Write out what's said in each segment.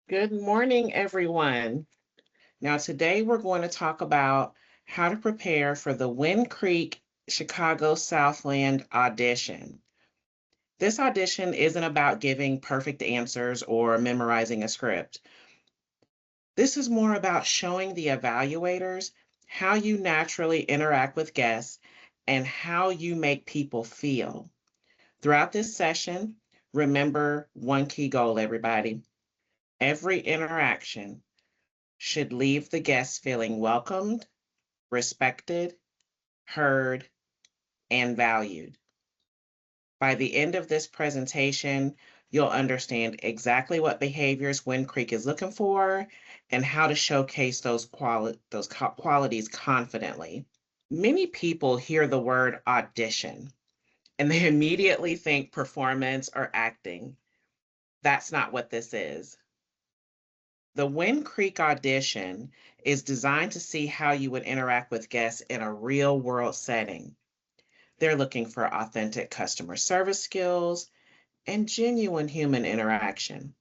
Good morning, everyone. Now, today we're going to talk about how to prepare for the Wind Creek Chicago Southland audition. This audition isn't about giving perfect answers or memorizing a script. This is more about showing the evaluators how you naturally interact with guests and how you make people feel. Throughout this session, remember one key goal, everybody. Every interaction should leave the guests feeling welcomed, respected, heard, and valued. By the end of this presentation, you'll understand exactly what behaviors Wind Creek is looking for and how to showcase those qualities confidently. Many people hear the word audition and they immediately think performance or acting. That's not what this is. The Wind Creek audition is designed to see how you would interact with guests in a real world setting. They're looking for authentic customer service skills and genuine human interaction.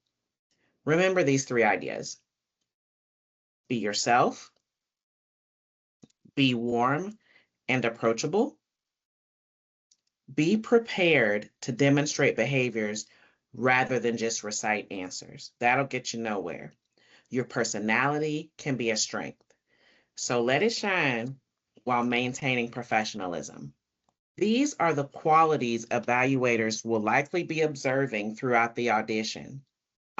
Remember these three ideas: be yourself, be warm and approachable, be prepared to demonstrate behaviors rather than just recite answers. That'll get you nowhere. Your personality can be a strength. So let it shine while maintaining professionalism. These are the qualities evaluators will likely be observing throughout the audition.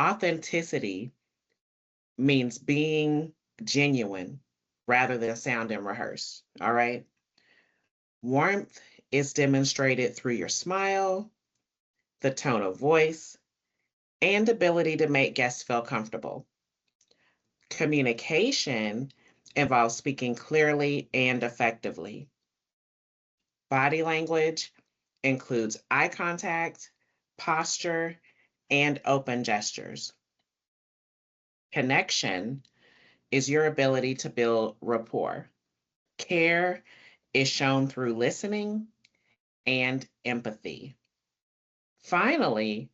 Authenticity means being genuine rather than sounding rehearsed. All right. Warmth is demonstrated through your smile, the tone of voice, and ability to make guests feel comfortable. Communication involves speaking clearly and effectively. Body language includes eye contact, posture, and open gestures. Connection is your ability to build rapport. Care is shown through listening and empathy. Finally,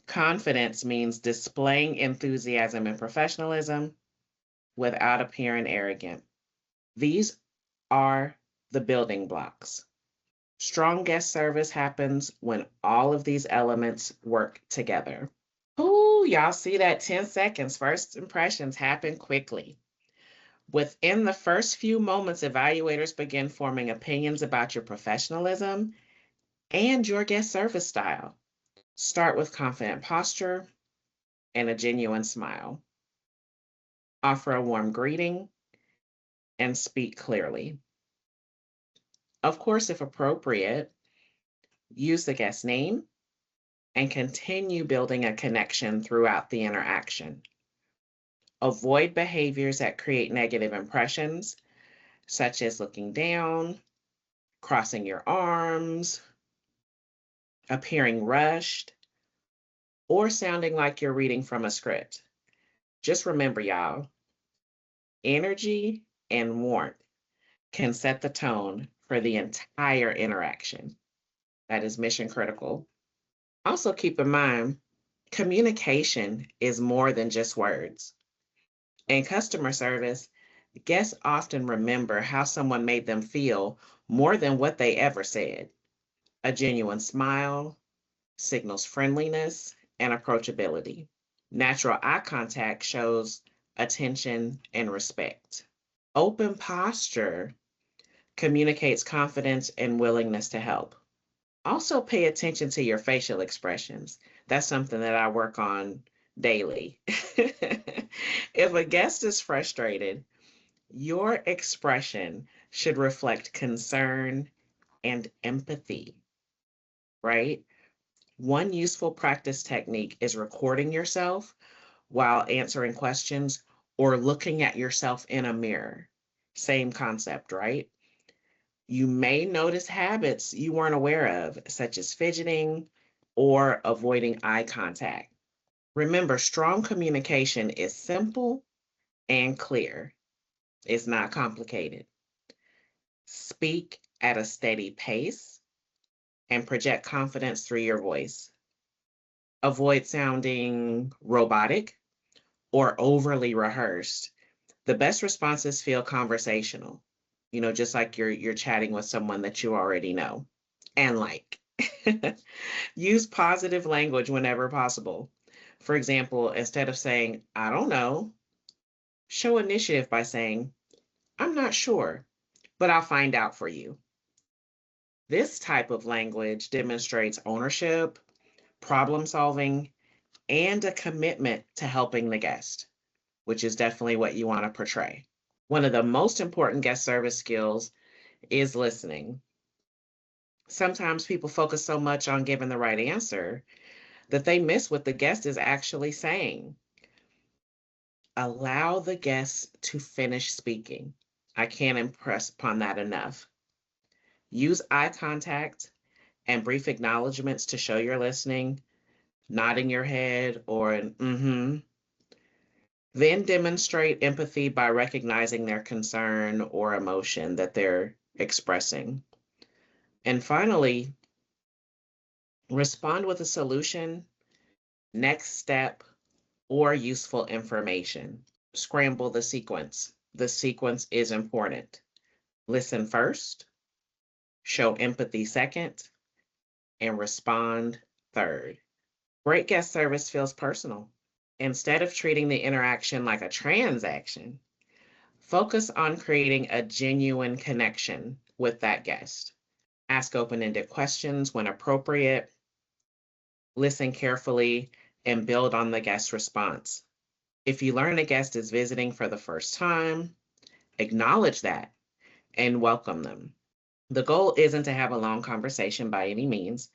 confidence means displaying enthusiasm and professionalism without appearing arrogant. These are the building blocks. Strong guest service happens when all of these elements work together. Ooh, y'all see that 10 seconds. First impressions happen quickly. Within the first few moments, evaluators begin forming opinions about your professionalism and your guest service style. Start with confident posture and a genuine smile. Offer a warm greeting and speak clearly. Of course, if appropriate, use the guest name and continue building a connection throughout the interaction. Avoid behaviors that create negative impressions, such as looking down, crossing your arms, appearing rushed, or sounding like you're reading from a script. Just remember, y'all, energy and warmth can set the tone for the entire interaction. That is mission critical. Also, keep in mind, communication is more than just words. In customer service, guests often remember how someone made them feel more than what they ever said. A genuine smile signals friendliness and approachability. Natural eye contact shows attention and respect. Open posture communicates confidence and willingness to help. Also, pay attention to your facial expressions. That's something that I work on daily. If a guest is frustrated, your expression should reflect concern and empathy, right? One useful practice technique is recording yourself while answering questions or looking at yourself in a mirror. Same concept, right? You may notice habits you weren't aware of, such as fidgeting or avoiding eye contact. Remember, strong communication is simple and clear. It's not complicated. Speak at a steady pace and project confidence through your voice. Avoid sounding robotic or overly rehearsed. The best responses feel conversational, just like you're chatting with someone that you already know and like. Use positive language whenever possible. For example, instead of saying, I don't know, show initiative by saying, I'm not sure, but I'll find out for you. This type of language demonstrates ownership, problem solving, and a commitment to helping the guest, which is definitely what you want to portray. One of the most important guest service skills is listening. Sometimes people focus so much on giving the right answer that they miss what the guest is actually saying. Allow the guest to finish speaking. I can't impress upon that enough. Use eye contact and brief acknowledgments to show you're listening, nodding your head or an mm-hmm. Then demonstrate empathy by recognizing their concern or emotion that they're expressing. And finally, respond with a solution, next step, or useful information. Scramble the sequence. The sequence is important. Listen first, show empathy second, and respond third. Great guest service feels personal. Instead of treating the interaction like a transaction, focus on creating a genuine connection with that guest. Ask open-ended questions when appropriate, listen carefully, and build on the guest's response. If you learn a guest is visiting for the first time, acknowledge that and welcome them. The goal isn't to have a long conversation by any means.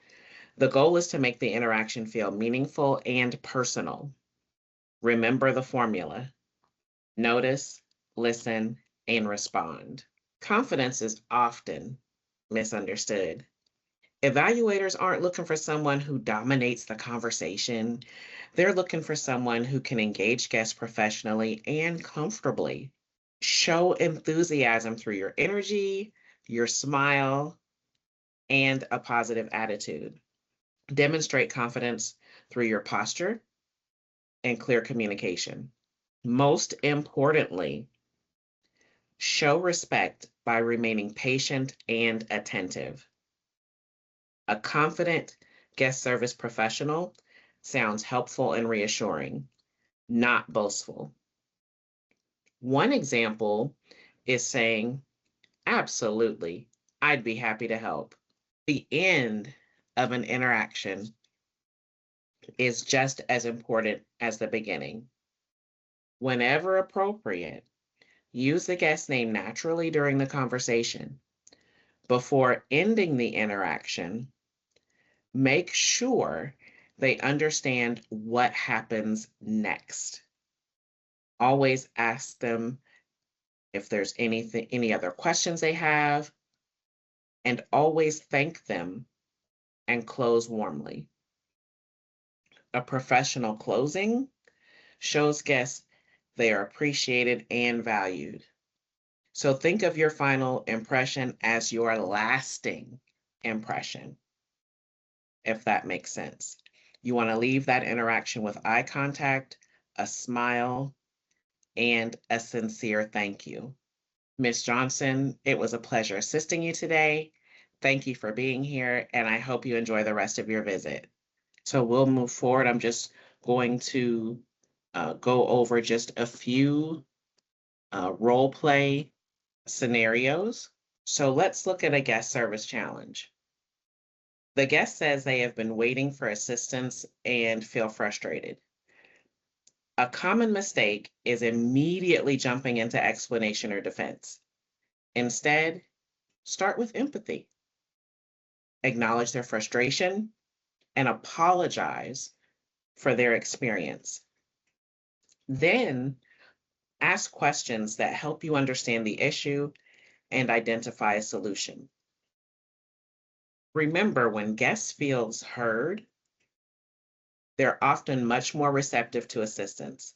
The goal is to make the interaction feel meaningful and personal. Remember the formula: notice, listen, and respond. Confidence is often misunderstood. Evaluators aren't looking for someone who dominates the conversation. They're looking for someone who can engage guests professionally and comfortably. Show enthusiasm through your energy, your smile, and a positive attitude. Demonstrate confidence through your posture and clear communication. Most importantly, show respect by remaining patient and attentive. A confident guest service professional sounds helpful and reassuring, not boastful. One example is saying, absolutely, I'd be happy to help. The end of an interaction is just as important as the beginning. Whenever appropriate, use the guest name naturally during the conversation. Before ending the interaction, make sure they understand what happens next. Always ask them if there's any other questions they have, and always thank them and close warmly. A professional closing shows guests they are appreciated and valued. So think of your final impression as your lasting impression, if that makes sense. You want to leave that interaction with eye contact, a smile, and a sincere thank you. Ms. Johnson, it was a pleasure assisting you today. Thank you for being here, and I hope you enjoy the rest of your visit. So we'll move forward. I'm just going to go over just a few role play scenarios. So let's look at a guest service challenge. The guest says they have been waiting for assistance and feel frustrated. A common mistake is immediately jumping into explanation or defense. Instead, start with empathy. Acknowledge their frustration and apologize for their experience. Then ask questions that help you understand the issue and identify a solution. Remember, when guests feel heard, they're often much more receptive to assistance.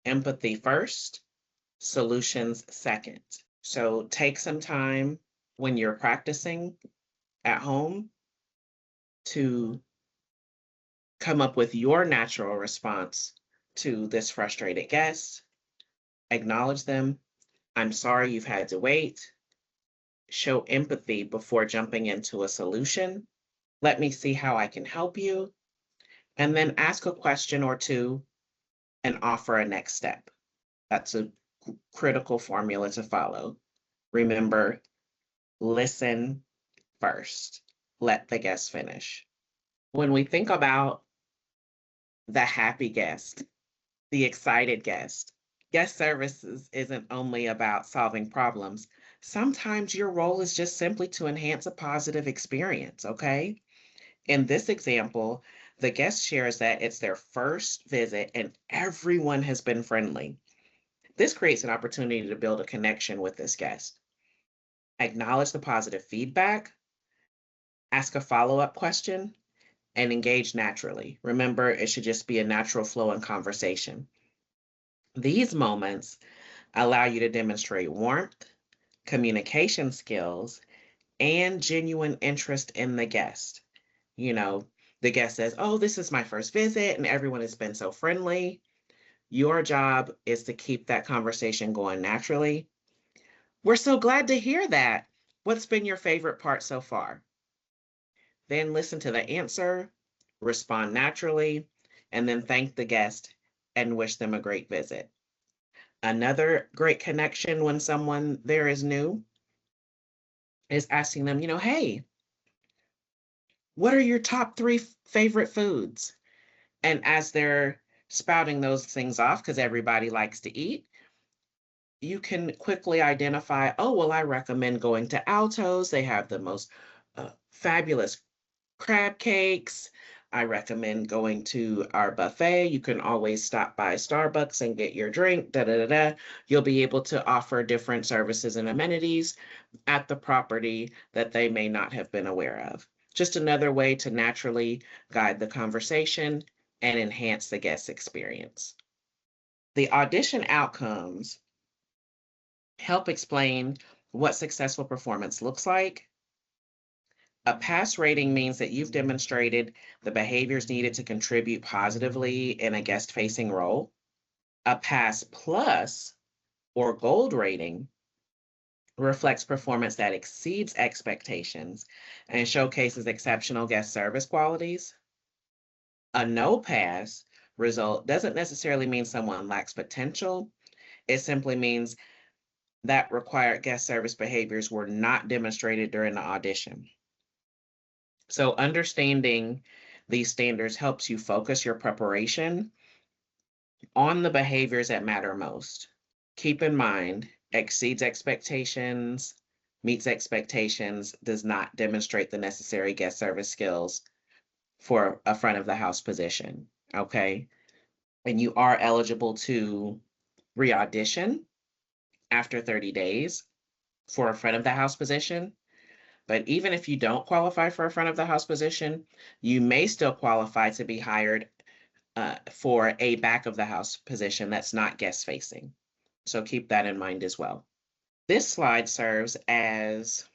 Empathy first, solutions second. So take some time when you're practicing at home to come up with your natural response to this frustrated guest, acknowledge them. I'm sorry you've had to wait. Show empathy before jumping into a solution. Let me see how I can help you. And then ask a question or two and offer a next step. That's a critical formula to follow. Remember, listen first. Let the guest finish. When we think about the happy guest, the excited guest services isn't only about solving problems. Sometimes your role is just simply to enhance a positive experience, okay? In this example, the guest shares that it's their first visit and everyone has been friendly. This creates an opportunity to build a connection with this guest. Acknowledge the positive feedback, ask a follow-up question, and engage naturally. Remember, it should just be a natural flow in conversation. These moments allow you to demonstrate warmth, communication skills, and genuine interest in the guest. You know, the guest says, "Oh, this is my first visit, and everyone has been so friendly." Your job is to keep that conversation going naturally. "We're so glad to hear that. What's been your favorite part so far?" Then listen to the answer, respond naturally, and then thank the guest and wish them a great visit. Another great connection when someone there is new is asking them, "Hey, what are your top three favorite foods?" And as they're spouting those things off, because everybody likes to eat, you can quickly identify, "Oh, well, I recommend going to Alto's. They have the most fabulous crab cakes. I recommend going to our buffet. You can always stop by Starbucks and get your drink, da da da da." You'll be able to offer different services and amenities at the property that they may not have been aware of. Just another way to naturally guide the conversation and enhance the guest experience. The audition outcomes help explain what successful performance looks like. A pass rating means that you've demonstrated the behaviors needed to contribute positively in a guest-facing role. A pass plus or gold rating reflects performance that exceeds expectations and showcases exceptional guest service qualities. A no pass result doesn't necessarily mean someone lacks potential. It simply means that required guest service behaviors were not demonstrated during the audition. So understanding these standards helps you focus your preparation on the behaviors that matter most. Keep in mind, exceeds expectations, meets expectations, does not demonstrate the necessary guest service skills for a front of the house position, okay? And you are eligible to re-audition after 30 days for a front of the house position. But even if you don't qualify for a front of the house position, you may still qualify to be hired for a back of the house position that's not guest facing. So keep that in mind as well. This slide serves as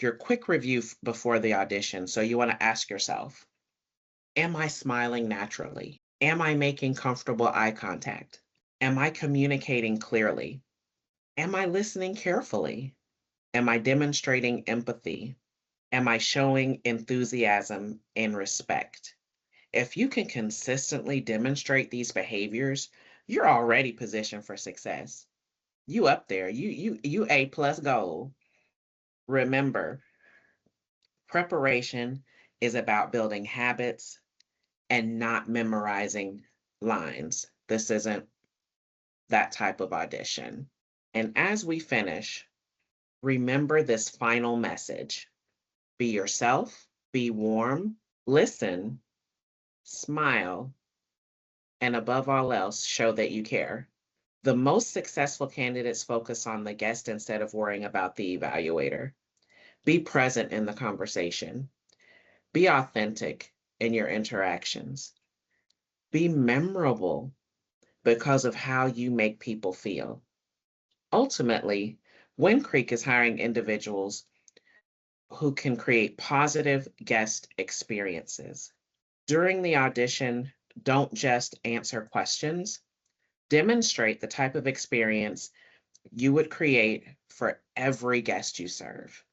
your quick review before the audition. So you want to ask yourself, am I smiling naturally? Am I making comfortable eye contact? Am I communicating clearly? Am I listening carefully? Am I demonstrating empathy? Am I showing enthusiasm and respect? If you can consistently demonstrate these behaviors, you're already positioned for success. You up there, you A plus gold. Remember, preparation is about building habits and not memorizing lines. This isn't that type of audition. And as we finish, remember this final message. Be yourself, be warm, listen, smile, and above all else, show that you care. The most successful candidates focus on the guest instead of worrying about the evaluator. Be present in the conversation. Be authentic in your interactions. Be memorable because of how you make people feel. Ultimately, Wind Creek is hiring individuals who can create positive guest experiences. During the audition, don't just answer questions. Demonstrate the type of experience you would create for every guest you serve.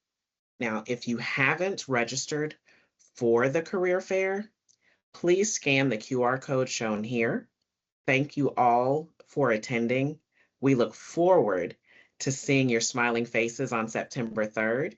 Now, if you haven't registered for the career fair, please scan the QR code shown here. Thank you all for attending. We look forward to seeing your smiling faces on September 3rd.